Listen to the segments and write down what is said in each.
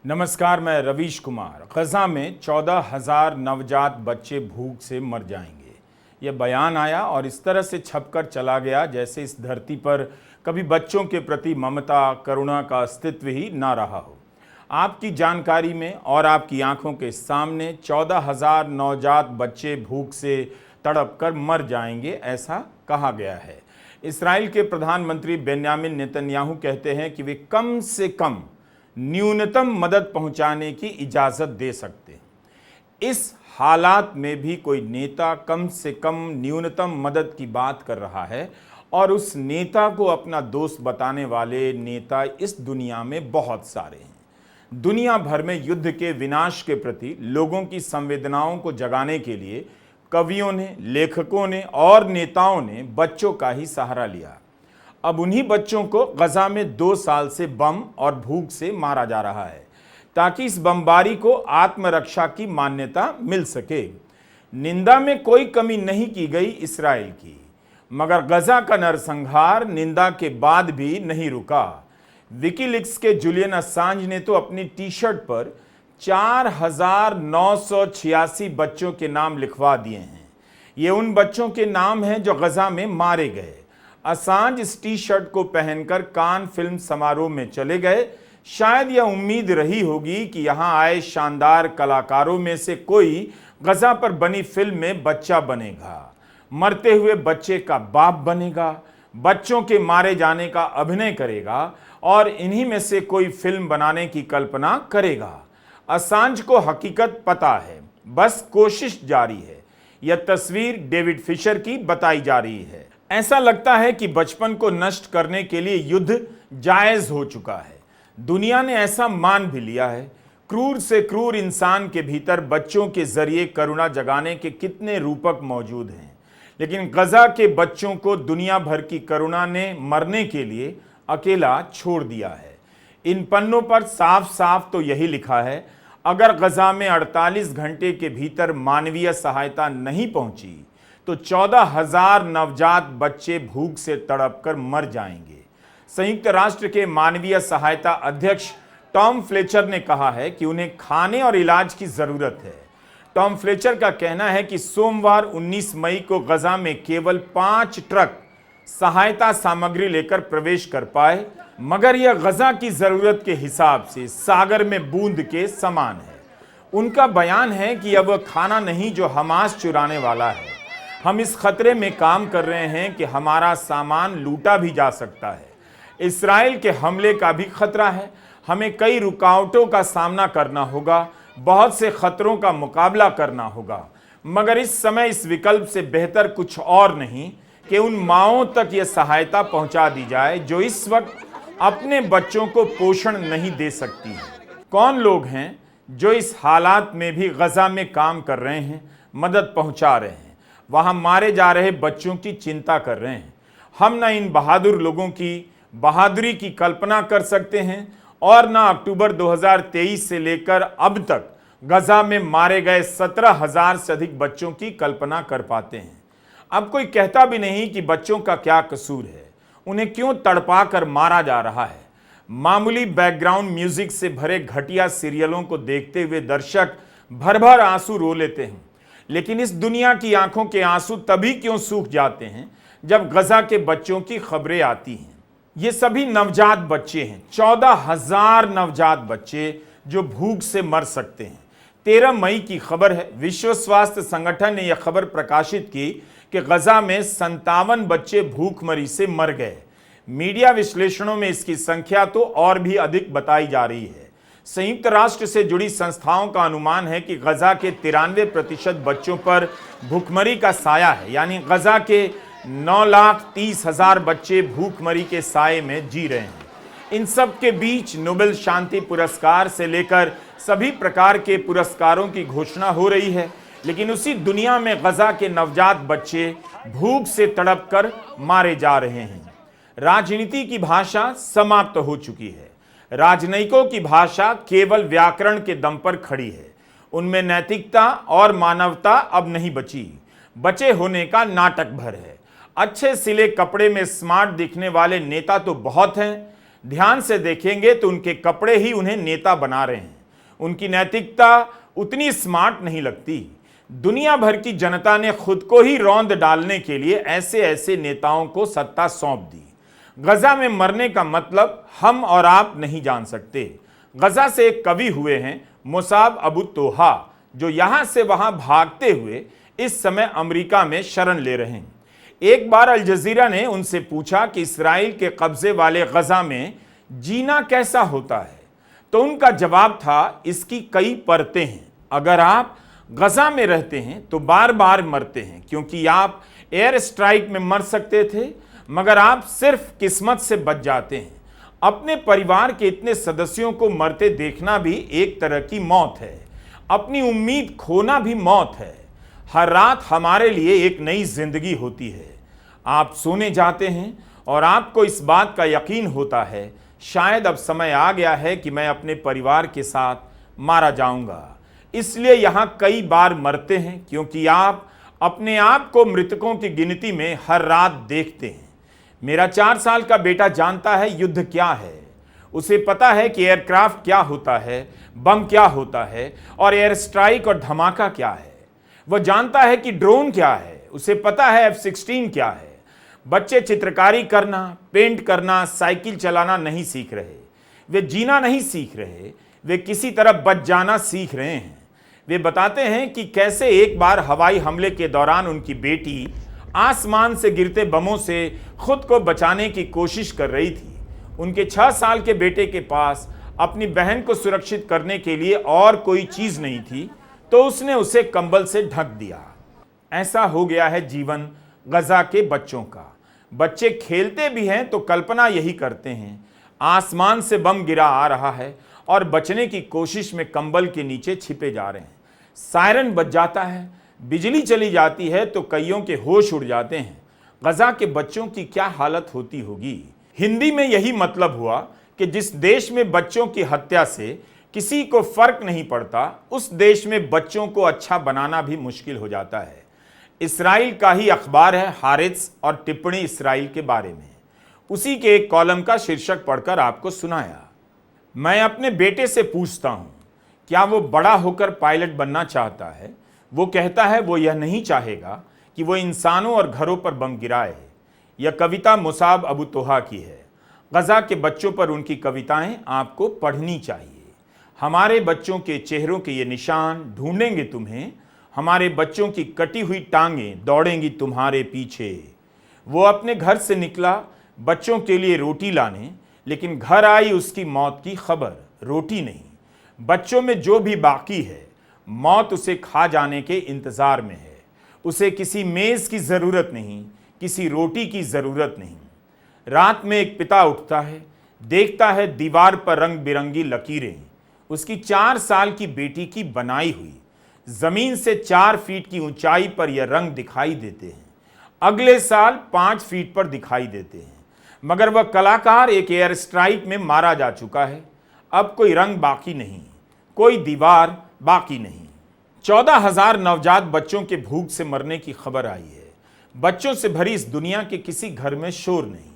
नमस्कार, मैं रवीश कुमार। गजा में 14,000 नवजात बच्चे भूख से मर जाएंगे। यह बयान आया और इस तरह से छपकर चला गया जैसे इस धरती पर कभी बच्चों के प्रति ममता, करुणा का अस्तित्व ही ना रहा हो। आपकी जानकारी में और आपकी आंखों के सामने 14,000 नवजात बच्चे भूख से तड़प कर मर जाएंगे, ऐसा कहा गया है। इस्राएल के प्रधानमंत्री बेन्यामिन नेतन्याहू कहते हैं कि वे कम से कम न्यूनतम मदद पहुंचाने की इजाज़त दे सकते हैं। इस हालात में भी कोई नेता कम से कम न्यूनतम मदद की बात कर रहा है और उस नेता को अपना दोस्त बताने वाले नेता इस दुनिया में बहुत सारे हैं। दुनिया भर में युद्ध के विनाश के प्रति लोगों की संवेदनाओं को जगाने के लिए कवियों ने, लेखकों ने और नेताओं ने बच्चों का ही सहारा लिया। अब उन्हीं बच्चों को गजा में 2 साल से बम और भूख से मारा जा रहा है ताकि इस बमबारी को आत्मरक्षा की मान्यता मिल सके। निंदा में कोई कमी नहीं की गई इस्राएल की, मगर गजा का नरसंहार निंदा के बाद भी नहीं रुका। विकीलीक्स के जुलियन असांज ने तो अपनी टी शर्ट पर 4,986 बच्चों के नाम लिखवा दिए हैं। ये उन बच्चों के नाम हैं जो गजा में मारे गए। असांज इस टी शर्ट को पहनकर कान फिल्म समारोह में चले गए। शायद यह उम्मीद रही होगी कि यहां आए शानदार कलाकारों में से कोई गजा पर बनी फिल्म में बच्चा बनेगा, मरते हुए बच्चे का बाप बनेगा, बच्चों के मारे जाने का अभिनय करेगा और इन्हीं में से कोई फिल्म बनाने की कल्पना करेगा। असांज को हकीकत पता है, बस कोशिश जारी है। यह तस्वीर डेविड फिशर की बताई जा रही है। ऐसा लगता है कि बचपन को नष्ट करने के लिए युद्ध जायज हो चुका है। दुनिया ने ऐसा मान भी लिया है। क्रूर से क्रूर इंसान के भीतर बच्चों के जरिए करुणा जगाने के कितने रूपक मौजूद हैं, लेकिन गजा के बच्चों को दुनिया भर की करुणा ने मरने के लिए अकेला छोड़ दिया है। इन पन्नों पर साफ साफ तो यही लिखा है, अगर गजा में 48 घंटे के भीतर मानवीय सहायता नहीं पहुंची तो 14,000 नवजात बच्चे भूख से तड़पकर मर जाएंगे। संयुक्त राष्ट्र के मानवीय सहायता अध्यक्ष टॉम फ्लेचर ने कहा है कि उन्हें खाने और इलाज की जरूरत है। टॉम फ्लेचर का कहना है कि सोमवार 19 मई को गजा में केवल 5 ट्रक सहायता सामग्री लेकर प्रवेश कर पाए, मगर यह गजा की जरूरत के हिसाब से सागर में बूंद के समान है। उनका बयान है कि अब खाना नहीं जो हमास चुराने वाला है। हम इस खतरे में काम कर रहे हैं कि हमारा सामान लूटा भी जा सकता है। इस्राएल के हमले का भी खतरा है। हमें कई रुकावटों का सामना करना होगा, बहुत से खतरों का मुकाबला करना होगा, मगर इस समय इस विकल्प से बेहतर कुछ और नहीं कि उन माँओं तक यह सहायता पहुंचा दी जाए जो इस वक्त अपने बच्चों को पोषण नहीं दे सकती हैं। कौन लोग हैं जो इस हालात में भी गजा में काम कर रहे हैं, मदद पहुंचा रहे हैं, वहां मारे जा रहे बच्चों की चिंता कर रहे हैं? हम ना इन बहादुर लोगों की बहादुरी की कल्पना कर सकते हैं और ना अक्टूबर 2023 से लेकर अब तक गजा में मारे गए 17,000 से अधिक बच्चों की कल्पना कर पाते हैं। अब कोई कहता भी नहीं कि बच्चों का क्या कसूर है, उन्हें क्यों तड़पा कर मारा जा रहा है। मामूली बैकग्राउंड म्यूजिक से भरे घटिया सीरियलों को देखते हुए दर्शक भर भर आंसू रो लेते हैं, लेकिन इस दुनिया की आंखों के आंसू तभी क्यों सूख जाते हैं जब गजा के बच्चों की खबरें आती हैं। ये सभी नवजात बच्चे हैं, 14,000 नवजात बच्चे जो भूख से मर सकते हैं। 13 मई की खबर है। विश्व स्वास्थ्य संगठन ने यह खबर प्रकाशित की कि गजा में 57 बच्चे भूखमरी से मर गए। मीडिया विश्लेषणों में इसकी संख्या तो और भी अधिक बताई जा रही है। संयुक्त राष्ट्र से जुड़ी संस्थाओं का अनुमान है कि गजा के 93% बच्चों पर भूखमरी का साया है, यानी गजा के 9,30,000 बच्चे भूखमरी के साये में जी रहे हैं। इन सब के बीच नोबेल शांति पुरस्कार से लेकर सभी प्रकार के पुरस्कारों की घोषणा हो रही है, लेकिन उसी दुनिया में गजा के नवजात बच्चे भूख से तड़प कर मारे जा रहे हैं। राजनीति की भाषा समाप्त हो चुकी है। राजनयिकों की भाषा केवल व्याकरण के दम पर खड़ी है। उनमें नैतिकता और मानवता अब नहीं बची। बचे होने का नाटक भर है। अच्छे सिले कपड़े में स्मार्ट दिखने वाले नेता तो बहुत हैं, ध्यान से देखेंगे तो उनके कपड़े ही उन्हें नेता बना रहे हैं। उनकी नैतिकता उतनी स्मार्ट नहीं लगती। दुनिया भर की जनता ने खुद को ही रौंद डालने के लिए ऐसे ऐसे नेताओं को सत्ता सौंप दी। गजा में मरने का मतलब हम और आप नहीं जान सकते। गजा से एक कवि हुए हैं मुसाब अबू तोहा, जो यहां से वहां भागते हुए इस समय अमेरिका में शरण ले रहे हैं। एक बार अल जजीरा ने उनसे पूछा कि इस्राएल के कब्जे वाले गजा में जीना कैसा होता है, तो उनका जवाब था, इसकी कई परतें हैं। अगर आप गजा में रहते हैं तो बार बार मरते हैं, क्योंकि आप एयर स्ट्राइक में मर सकते थे मगर आप सिर्फ किस्मत से बच जाते हैं। अपने परिवार के इतने सदस्यों को मरते देखना भी एक तरह की मौत है। अपनी उम्मीद खोना भी मौत है। हर रात हमारे लिए एक नई जिंदगी होती है। आप सोने जाते हैं और आपको इस बात का यकीन होता है, शायद अब समय आ गया है कि मैं अपने परिवार के साथ मारा जाऊंगा। इसलिए यहां कई बार मरते हैं, क्योंकि आप अपने आप को मृतकों की गिनती में हर रात देखते हैं। मेरा 4 साल का बेटा जानता है युद्ध क्या है। उसे पता है कि एयरक्राफ्ट क्या होता है, बम क्या होता है और एयर स्ट्राइक और धमाका क्या है। वह जानता है कि ड्रोन क्या है, उसे पता है F-16 क्या है। बच्चे चित्रकारी करना, पेंट करना, साइकिल चलाना नहीं सीख रहे। वे जीना नहीं सीख रहे, वे किसी तरह बच जाना सीख रहे हैं। वे बताते हैं कि कैसे एक बार हवाई हमले के दौरान उनकी बेटी आसमान से गिरते बमों से खुद को बचाने की कोशिश कर रही थी। उनके 6 साल के बेटे के पास अपनी बहन को सुरक्षित करने के लिए और कोई चीज नहीं थी, तो उसने उसे कंबल से ढक दिया। ऐसा हो गया है जीवन गजा के बच्चों का। बच्चे खेलते भी हैं तो कल्पना यही करते हैं, आसमान से बम गिरा आ रहा है और बचने की कोशिश में कंबल के नीचे छिपे जा रहे हैं। सायरन बज जाता है, बिजली चली जाती है तो कईयों के होश उड़ जाते हैं। गजा के बच्चों की क्या हालत होती होगी। हिंदी में यही मतलब हुआ कि जिस देश में बच्चों की हत्या से किसी को फर्क नहीं पड़ता, उस देश में बच्चों को अच्छा बनाना भी मुश्किल हो जाता है। इस्राइल का ही अखबार है हारित्ज और टिप्पणी इस्राइल के बारे में। उसी के एक कॉलम का शीर्षक पढ़कर आपको सुनाया। मैं अपने बेटे से पूछता हूं, क्या वो बड़ा होकर पायलट बनना चाहता है? वो कहता है वो यह नहीं चाहेगा कि वो इंसानों और घरों पर बम गिराए। यह कविता मुसाब अबू तोहा की है। गजा के बच्चों पर उनकी कविताएं आपको पढ़नी चाहिए। हमारे बच्चों के चेहरों के ये निशान ढूंढेंगे तुम्हें, हमारे बच्चों की कटी हुई टांगें दौड़ेंगी तुम्हारे पीछे। वो अपने घर से निकला बच्चों के लिए रोटी लाने, लेकिन घर आई उसकी मौत की खबर। रोटी नहीं, बच्चों में जो भी बाकी है, मौत उसे खा जाने के इंतजार में है। उसे किसी मेज की जरूरत नहीं, किसी रोटी की जरूरत नहीं। रात में एक पिता उठता है, देखता है दीवार पर रंग बिरंगी लकीरें, उसकी 4 साल की बेटी की बनाई हुई। जमीन से 4 फीट की ऊंचाई पर यह रंग दिखाई देते हैं। अगले साल 5 फीट पर दिखाई देते हैं, मगर वह कलाकार एक एयर स्ट्राइक में मारा जा चुका है। अब कोई रंग बाकी नहीं, कोई दीवार बाकी नहीं। 14,000 नवजात बच्चों के भूख से मरने की खबर आई है। बच्चों से भरी इस दुनिया के किसी घर में शोर नहीं।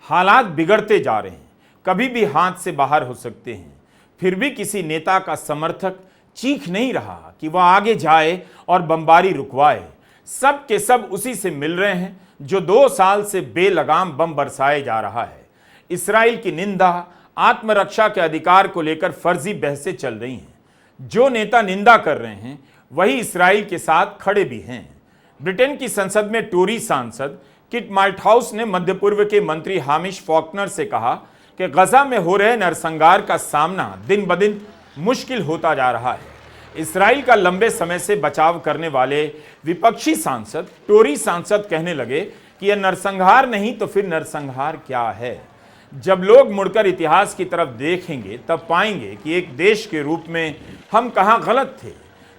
हालात बिगड़ते जा रहे हैं, कभी भी हाथ से बाहर हो सकते हैं। फिर भी किसी नेता का समर्थक चीख नहीं रहा कि वह आगे जाए और बमबारी रुकवाए। सब के सब उसी से मिल रहे हैं जो 2 साल से बेलगाम बम बरसाए जा रहा है। इस्राइल की निंदा, आत्मरक्षा के अधिकार को लेकर फर्जी बहसें चल रही हैं। जो नेता निंदा कर रहे हैं वही इस्राइल के साथ खड़े भी हैं। ब्रिटेन की संसद में टोरी सांसद किट माल्टहाउस ने मध्य पूर्व के मंत्री हामिश फॉकनर से कहा कि गजा में हो रहे नरसंहार का सामना दिन ब दिन मुश्किल होता जा रहा है। इस्राइल का लंबे समय से बचाव करने वाले विपक्षी सांसद टोरी सांसद कहने लगे कि यह नरसंहार नहीं तो फिर नरसंहार क्या है। जब लोग मुड़कर इतिहास की तरफ देखेंगे तब पाएंगे कि एक देश के रूप में हम कहां गलत थे।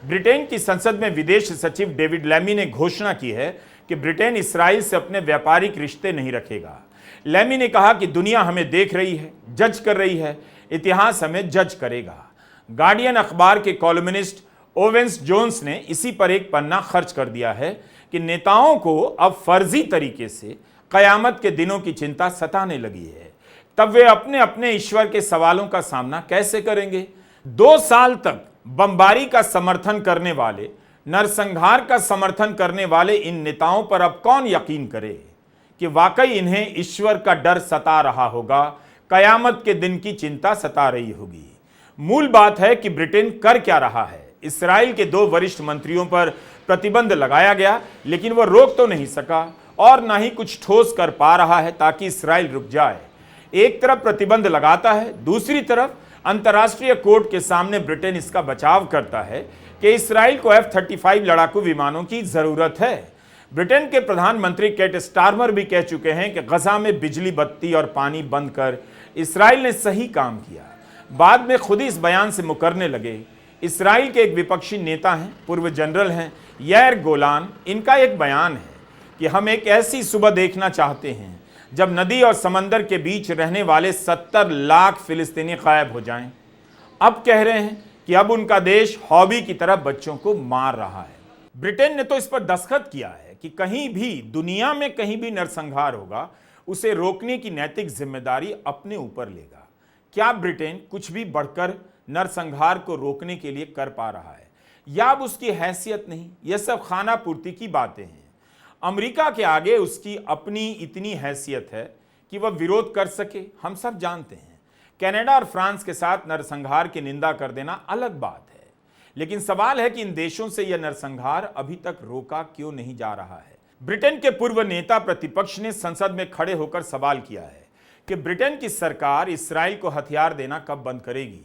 ब्रिटेन की संसद में विदेश सचिव डेविड लैमी ने घोषणा की है कि ब्रिटेन इस्राइल से अपने व्यापारिक रिश्ते नहीं रखेगा। लैमी ने कहा कि दुनिया हमें देख रही है, जज कर रही है, इतिहास हमें जज करेगा। गार्डियन अखबार के कॉलमिनिस्ट ओवेंस जोन्स ने इसी पर एक पन्ना खर्च कर दिया है कि नेताओं को अब फर्जी तरीके से कयामत के दिनों की चिंता सताने लगी है। तब वे अपने अपने ईश्वर के सवालों का सामना कैसे करेंगे? 2 साल तक बमबारी का समर्थन करने वाले, नरसंहार का समर्थन करने वाले इन नेताओं पर अब कौन यकीन करे कि वाकई इन्हें ईश्वर का डर सता रहा होगा, कयामत के दिन की चिंता सता रही होगी। मूल बात है कि ब्रिटेन कर क्या रहा है। इस्राएल के 2 वरिष्ठ मंत्रियों पर प्रतिबंध लगाया गया, लेकिन वह रोक तो नहीं सका और ना ही कुछ ठोस कर पा रहा है ताकि इस्राएल रुक जाए। एक तरफ प्रतिबंध लगाता है, दूसरी तरफ अंतर्राष्ट्रीय कोर्ट के सामने ब्रिटेन इसका बचाव करता है कि इस्राएल को F-35 लड़ाकू विमानों की जरूरत है। ब्रिटेन के प्रधानमंत्री केट स्टारमर भी कह चुके हैं कि गजा में बिजली, बत्ती और पानी बंद कर इस्राएल ने सही काम किया। बाद में खुद ही इस बयान से मुकरने लगे। इस्राएल के एक विपक्षी नेता हैं, पूर्व जनरल हैं, यार गोलान। इनका एक बयान है कि हम एक ऐसी सुबह देखना चाहते हैं जब नदी और समंदर के बीच रहने वाले 70 लाख फिलिस्तीनी गायब हो जाएं। अब कह रहे हैं कि अब उनका देश हॉबी की तरह बच्चों को मार रहा है। ब्रिटेन ने तो इस पर दस्तखत किया है कि कहीं भी दुनिया में कहीं भी नरसंहार होगा, उसे रोकने की नैतिक जिम्मेदारी अपने ऊपर लेगा। क्या ब्रिटेन कुछ भी बढ़कर नरसंहार को रोकने के लिए कर पा रहा है, या अब उसकी हैसियत नहीं? यह सब खाना पूर्ति की बातें हैं। अमेरिका के आगे उसकी अपनी इतनी हैसियत है कि वह विरोध कर सके, हम सब जानते हैं। कनाडा और फ्रांस के साथ नरसंहार की निंदा कर देना अलग बात है, लेकिन सवाल है कि इन देशों से यह नरसंहार अभी तक रोका क्यों नहीं जा रहा है। ब्रिटेन के पूर्व नेता प्रतिपक्ष ने संसद में खड़े होकर सवाल किया है कि ब्रिटेन की सरकार इस्राएल को हथियार देना कब बंद करेगी,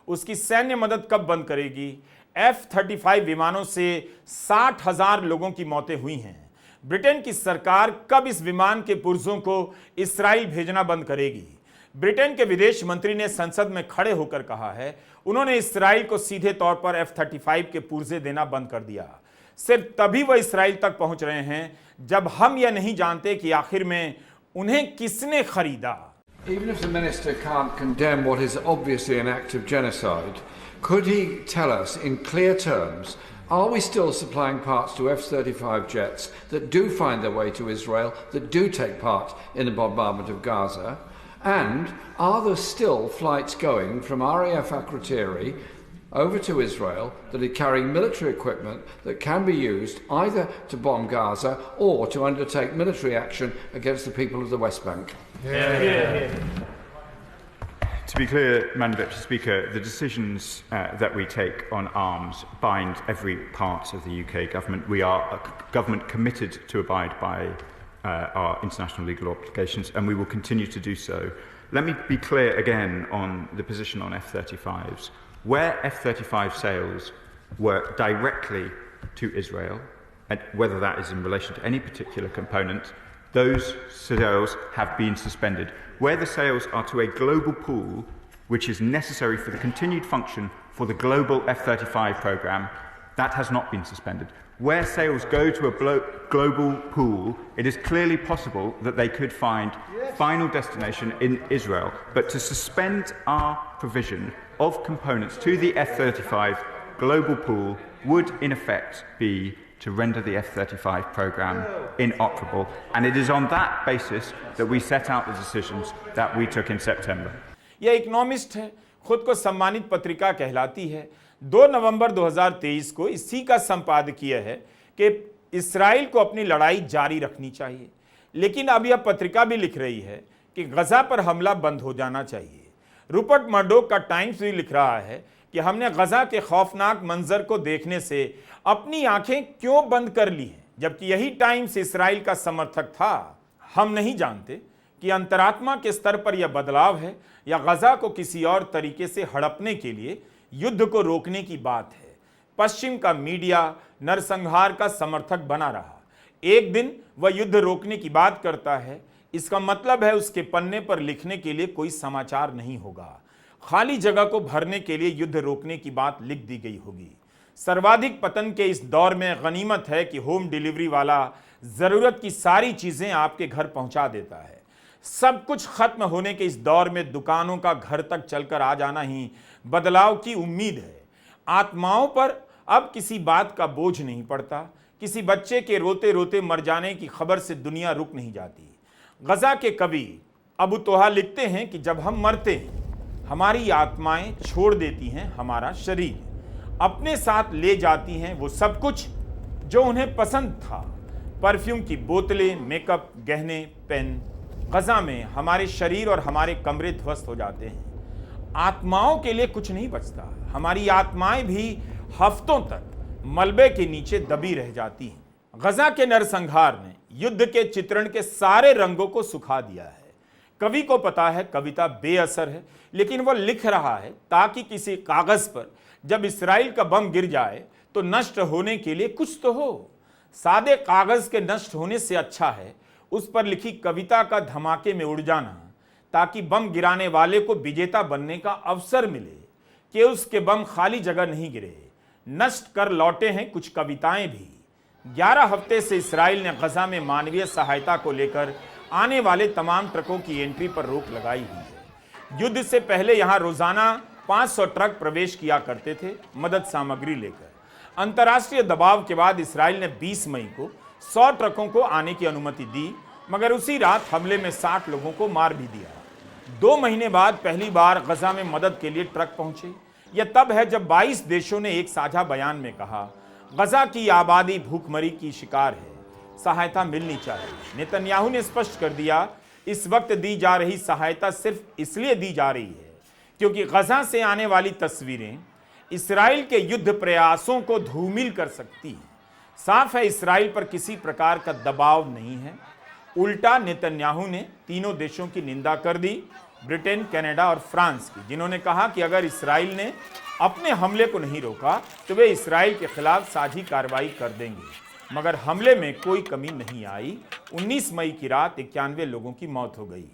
उसकी सैन्य मदद कब बंद करेगी। F-35 विमानों से 60,000 लोगों की मौतें हुई हैं। ब्रिटेन की सरकार कब इस विमान के पुर्जों को इस्राएल भेजना बंद करेगी। ब्रिटेन के विदेश मंत्री ने संसद में खड़े होकर कहा है, उन्होंने इस्राएल को सीधे तौर पर F-35 के पुर्जे देना बंद कर दिया। सिर्फ तभी वह इस्राएल तक पहुंच रहे हैं जब हम यह नहीं जानते कि आखिर में उन्हें किसने खरीदा। Even if the minister can't condemn what is obviously an act of genocide, could he tell us in clear terms, are we still supplying parts to F-35 jets that do find their way to Israel, that do take part in the bombardment of Gaza? And are there still flights going from RAF Akrotiri over to Israel that are carrying military equipment that can be used either to bomb Gaza or to undertake military action against the people of the West Bank? To be clear, Madam Deputy Speaker, the decisions that we take on arms bind every part of the UK government. We are a government committed to abide by our international legal obligations, and we will continue to do so. Let me be clear again on the position on F-35s. Where F-35 sales were directly to Israel, and whether that is in relation to any particular component, those sales have been suspended. Where the sales are to a global pool, which is necessary for the continued function for the global F-35 program, that has not been suspended. Where sales go to a global pool, it is clearly possible that they could find final destination in Israel. But to suspend our provision of components to the F-35 global pool would in effect be to render the F-35 program inoperable. And it is on that basis that we set out the decisions that we took in September. यह economist है, खुद को सम्मानित पत्रिका कहलाती है। 2 नवंबर 2023 को इसी का संपादकीय है कि इस्राएल को अपनी लड़ाई जारी रखनी चाहिए, लेकिन अब यह पत्रिका भी लिख रही है कि गजा पर हमला बंद हो जाना चाहिए। रूपर्ट मर्डोक का टाइम्स भी लिख रहा है कि हमने गजा के खौफनाक मंजर को देखने से अपनी आंखें क्यों बंद कर ली हैं, जबकि यही टाइम्स इस्राएल का समर्थक था। हम नहीं जानते कि अंतरात्मा के स्तर पर यह बदलाव है या गजा को किसी और तरीके से हड़पने के लिए युद्ध को रोकने की बात है। पश्चिम का मीडिया नरसंहार का समर्थक बना रहा। एक दिन वह युद्ध रोकने की बात करता है, इसका मतलब है उसके पन्ने पर लिखने के लिए कोई समाचार नहीं होगा। खाली जगह को भरने के लिए युद्ध रोकने की बात लिख दी गई होगी। सर्वाधिक पतन के इस दौर में गनीमत है कि होम डिलीवरी वाला जरूरत की सारी चीजें आपके घर पहुंचा देता है। सब कुछ खत्म होने के इस दौर में दुकानों का घर तक चलकर आ जाना ही बदलाव की उम्मीद है। आत्माओं पर अब किसी बात का बोझ नहीं पड़ता। किसी बच्चे के रोते रोते मर जाने की खबर से दुनिया रुक नहीं जाती। गजा के कवि अबू तोहा लिखते हैं कि जब हम मरते हैं हमारी आत्माएं छोड़ देती हैं हमारा शरीर, अपने साथ ले जाती हैं वो सब कुछ जो उन्हें पसंद था, परफ्यूम की बोतलें, मेकअप, गहने, पेन। गजा में हमारे शरीर और हमारे कमरे ध्वस्त हो जाते हैं। आत्माओं के लिए कुछ नहीं बचता। हमारी आत्माएं भी हफ्तों तक मलबे के नीचे दबी रह जाती हैं। गजा के नरसंहार ने युद्ध के चित्रण के सारे रंगों को सुखा दिया है। कवि को पता है कविता बेअसर है, लेकिन वह लिख रहा है ताकि किसी कागज पर जब इस्राएल का बम गिर जाए तो नष्ट होने के लिए कुछ तो हो। सादे कागज के नष्ट होने से अच्छा है उस पर लिखी कविता का धमाके में उड़ जाना, ताकि बम गिराने वाले को विजेता बनने का अवसर मिले कि उसके बम खाली जगह नहीं गिरे। नष्ट कर लौटे हैं कुछ कविताएं भी। 11 हफ्ते से इस्राएल ने गजा में मानवीय सहायता को लेकर आने वाले तमाम ट्रकों की एंट्री पर रोक लगाई हुई है। युद्ध से पहले यहां रोजाना 500 ट्रक प्रवेश किया करते थे मदद सामग्री लेकर। अंतर्राष्ट्रीय दबाव के बाद इस्राएल ने 20 मई को 100 ट्रकों को आने की अनुमति दी, मगर उसी रात हमले में 60 लोगों को मार भी दिया। 2 महीने बाद पहली बार गजा में मदद के लिए ट्रक पहुंचे। यह तब है जब 22 देशों ने एक साझा बयान में कहा, गजा की आबादी भूखमरी की शिकार है, सहायता मिलनी चाहिए। नेतन्याहू ने स्पष्ट कर दिया, इस वक्त दी जा रही सहायता सिर्फ इसलिए दी जा रही है क्योंकि गजा से आने वाली तस्वीरें इस्राएल के युद्ध प्रयासों को धूमिल कर सकती हैं। साफ है इस्राएल पर किसी प्रकार का दबाव नहीं है। उल्टा नेतन्याहू ने तीनों देशों की निंदा कर दी, ब्रिटेन, कनाडा और फ्रांस की, जिन्होंने कहा कि अगर इस्राएल ने अपने हमले को नहीं रोका तो वे इस्राएल के खिलाफ साझी कार्रवाई कर देंगे। मगर हमले में कोई कमी नहीं आई। 19 मई की रात 91 लोगों की मौत हो गई।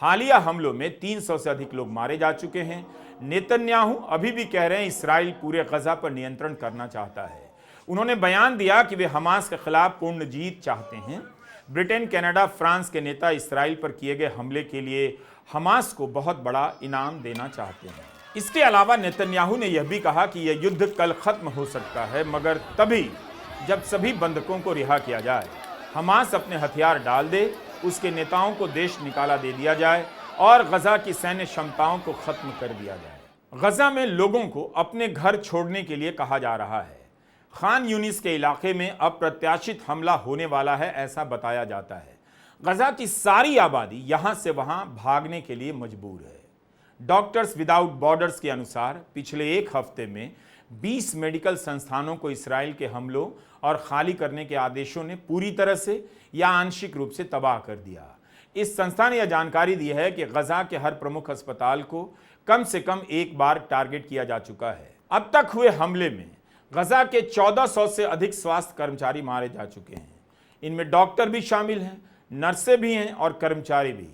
हालिया हमलों में 300 से अधिक लोग मारे जा चुके हैं। नेतन्याहू अभी भी कह रहे हैं इस्राएल पूरे गजा पर नियंत्रण करना चाहता है। उन्होंने बयान दिया कि वे हमास के खिलाफ पूर्ण जीत चाहते हैं। ब्रिटेन, कनाडा, फ्रांस के नेता इस्राएल पर किए गए हमले के लिए हमास को बहुत बड़ा इनाम देना चाहते हैं। इसके अलावा नेतन्याहू ने यह भी कहा कि यह युद्ध कल खत्म हो सकता है, मगर तभी जब सभी बंधकों को रिहा किया जाए, हमास अपने हथियार डाल दे, उसके नेताओं को देश निकाला दे दिया जाए और गजा की सैन्य क्षमताओं को खत्म कर दिया जाए। गजा में लोगों को अपने घर छोड़ने के लिए कहा जा रहा है। खान यूनिस के इलाके में अप्रत्याशित हमला होने वाला है, ऐसा बताया जाता है। गजा की सारी आबादी यहां से वहां भागने के लिए मजबूर है। डॉक्टर्स विदाउट बॉर्डर्स के अनुसार पिछले एक हफ्ते में 20 मेडिकल संस्थानों को इस्राएल के हमलों और खाली करने के आदेशों ने पूरी तरह से या आंशिक रूप से तबाह कर दिया। इस संस्था ने यह जानकारी दी है कि गजा के हर प्रमुख अस्पताल को कम से कम एक बार टारगेट किया जा चुका है। अब तक हुए हमले में गजा के 1400 से अधिक स्वास्थ्य कर्मचारी मारे जा चुके हैं। इनमें डॉक्टर भी शामिल हैं, नर्सें भी हैं और कर्मचारी भी।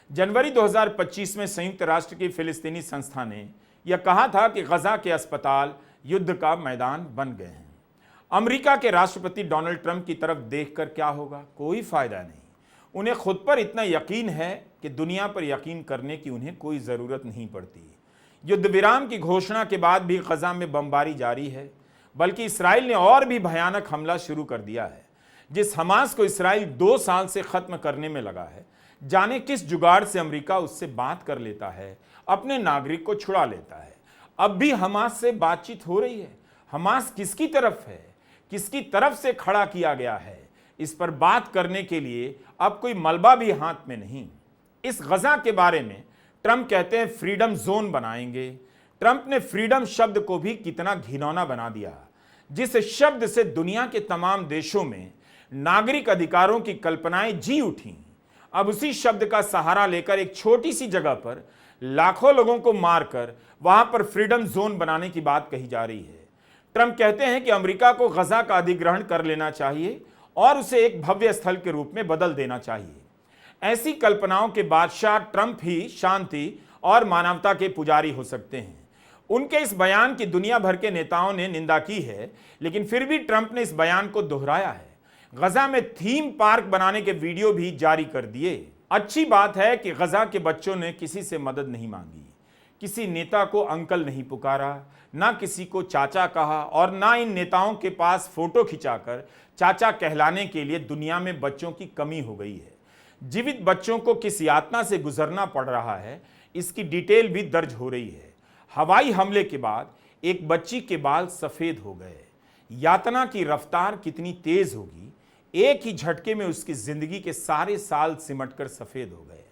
जनवरी 2025 में संयुक्त राष्ट्र की फिलिस्तीनी संस्था ने यह कहा था कि गजा के अस्पताल युद्ध का मैदान बन गए हैं। अमेरिका के राष्ट्रपति डोनाल्ड ट्रंप की तरफ देखकर क्या होगा? कोई फायदा नहीं। उन्हें खुद पर इतना यकीन है कि दुनिया पर यकीन करने की उन्हें कोई ज़रूरत नहीं पड़ती। युद्ध विराम की घोषणा के बाद भी गजा में बमबारी जारी है, बल्कि इस्राएल ने और भी भयानक हमला शुरू कर दिया है। जिस हमास को इस्राएल 2 साल से खत्म करने में लगा है, जाने किस जुगाड़ से अमेरिका उससे बात कर लेता है, अपने नागरिक को छुड़ा लेता है। अब भी हमास से बातचीत हो रही है। हमास किसकी तरफ है, किसकी तरफ से खड़ा किया गया है, इस पर बात करने के लिए अब कोई मलबा भी हाथ में नहीं। इस गजा के बारे में ट्रंप कहते हैं फ्रीडम जोन बनाएंगे। ट्रंप ने फ्रीडम शब्द को भी कितना घिनौना बना दिया। जिस शब्द से दुनिया के तमाम देशों में नागरिक अधिकारों की कल्पनाएं जी उठी, अब उसी शब्द का सहारा लेकर एक छोटी सी जगह पर लाखों लोगों को मारकर वहां पर फ्रीडम जोन बनाने की बात कही जा रही है। ट्रंप कहते हैं कि अमेरिका को गजा का अधिग्रहण कर लेना चाहिए और उसे एक भव्य स्थल के रूप में बदल देना चाहिए। ऐसी कल्पनाओं के बादशाह ट्रंप ही शांति और मानवता के पुजारी हो सकते हैं। उनके इस बयान की दुनिया भर के नेताओं ने निंदा की है, लेकिन फिर भी ट्रंप ने इस बयान को दोहराया है। गजा में थीम पार्क बनाने के वीडियो भी जारी कर दिए। अच्छी बात है कि गजा के बच्चों ने किसी से मदद नहीं मांगी, किसी नेता को अंकल नहीं पुकारा, ना किसी को चाचा कहा और ना इन नेताओं के पास फोटो खिंचाकर चाचा कहलाने के लिए दुनिया में बच्चों की कमी हो गई है। जीवित बच्चों को किस यातना से गुजरना पड़ रहा है, इसकी डिटेल भी दर्ज हो रही है। हवाई हमले के बाद एक बच्ची के बाल सफेद हो गए। यातना की रफ्तार कितनी तेज होगी, एक ही झटके में उसकी जिंदगी के सारे साल सिमटकर सफेद हो गए।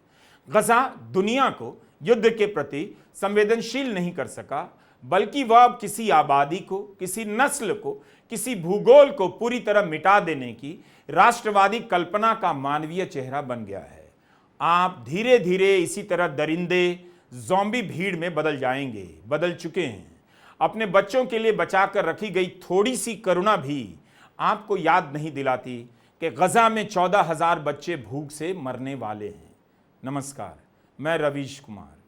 गजा दुनिया को युद्ध के प्रति संवेदनशील नहीं कर सका, बल्कि वह अब किसी आबादी को, किसी नस्ल को, किसी भूगोल को पूरी तरह मिटा देने की राष्ट्रवादी कल्पना का मानवीय चेहरा बन गया है। आप धीरे धीरे इसी तरह दरिंदे ज़ॉम्बी भीड़ में बदल जाएंगे, बदल चुके हैं। अपने बच्चों के लिए बचाकर रखी गई थोड़ी सी करुणा भी आपको याद नहीं दिलाती कि गजा में 14,000 बच्चे भूख से मरने वाले हैं। नमस्कार, मैं रवीश कुमार।